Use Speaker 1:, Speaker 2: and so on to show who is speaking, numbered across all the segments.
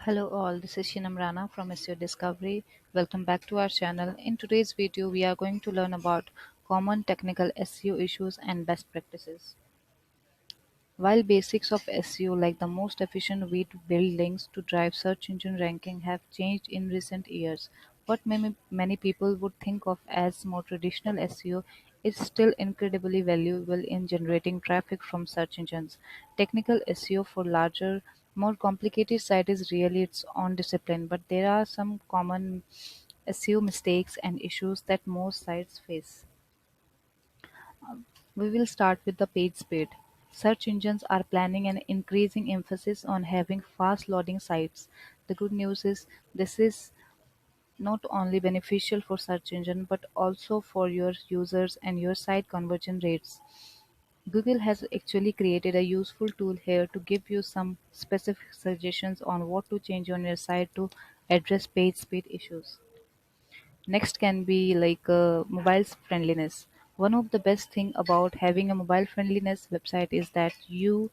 Speaker 1: Hello all, this is Shinam Rana from SEO Discovery. Welcome back to our channel. In today's video, we are going to learn about common technical SEO issues and best practices. While basics of SEO like the most efficient way to build links to drive search engine ranking have changed in recent years, what many people would think of as more traditional SEO is still incredibly valuable in generating traffic from search engines. Technical SEO for larger, more complicated sites is really its own discipline, but there are some common SEO mistakes and issues that most sites face. We will start with the page speed. Search engines are planning an increasing emphasis on having fast loading sites. The good news is this is not only beneficial for search engine but also for your users and your site conversion rates. Google has actually created a useful tool here to give you some specific suggestions on what to change on your site to address page speed issues. Next can be like mobile friendliness. One of the best thing about having a mobile friendliness website is that you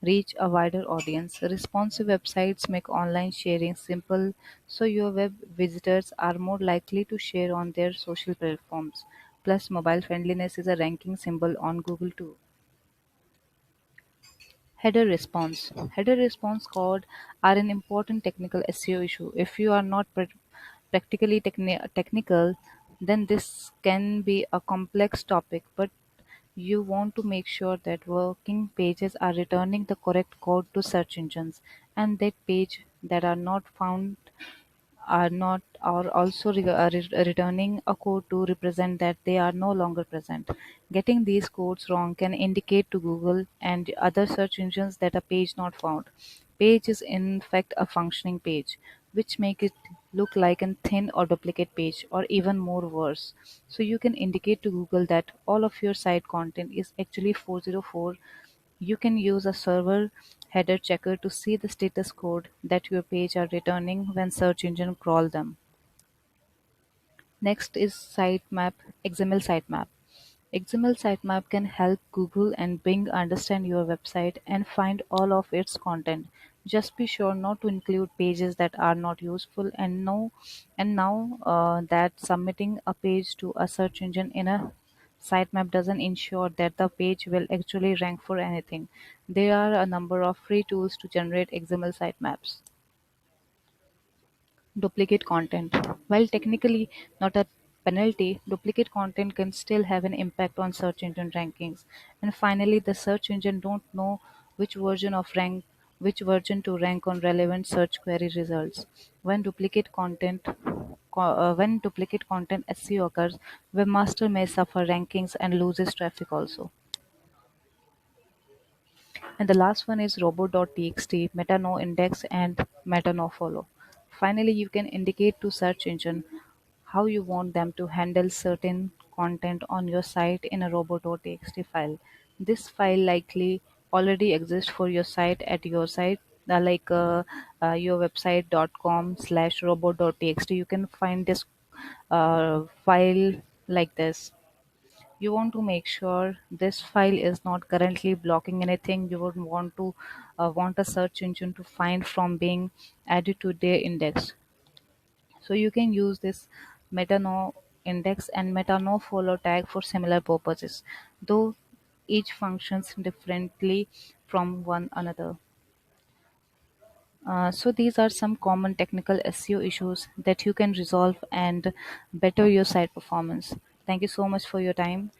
Speaker 1: reach a wider audience. Responsive websites make online sharing simple, so your web visitors are more likely to share on their social platforms. Plus, mobile friendliness is a ranking symbol on Google too. Header response. Header response code are an important technical SEO issue. If you are not practically technical, then this can be a complex topic, but you want to make sure that working pages are returning the correct code to search engines and that page that are not found are not are also returning a code to represent that they are no longer present. Getting these codes wrong can indicate to Google and other search engines that a page not found. Page is in fact a functioning page, which make it look like a thin or duplicate page or even more worse. So you can indicate to Google that all of your site content is actually 404. You can use a server header checker to see the status code that your page are returning when search engine crawl them. Next is sitemap, XML sitemap. XML sitemap can help Google and Bing understand your website and find all of its content. Just be sure not to include pages that are not useful and now that submitting a page to a search engine in a sitemap doesn't ensure that the page will actually rank for anything. There are a number of free tools to generate XML sitemaps. Duplicate content. While technically not a penalty, duplicate content can still have an impact on search engine rankings. And finally, the search engine don't know which version of rank which version to rank on relevant search query results. When duplicate content SEO occurs, webmaster may suffer rankings and loses traffic also. And the last one is robot.txt, meta no index and meta no follow. Finally, you can indicate to search engine how you want them to handle certain content on your site in a robot.txt file. This file likely already exists for your site at your site, your website.com/robot.txt. You can find this file like this. You want to make sure this file is not currently blocking anything you would want a search engine to find from being added to their index. So you can use this meta no index and meta no follow tag for similar purposes, though each functions differently from one another. So these are some common technical SEO issues that you can resolve and better your site performance. Thank you so much for your time.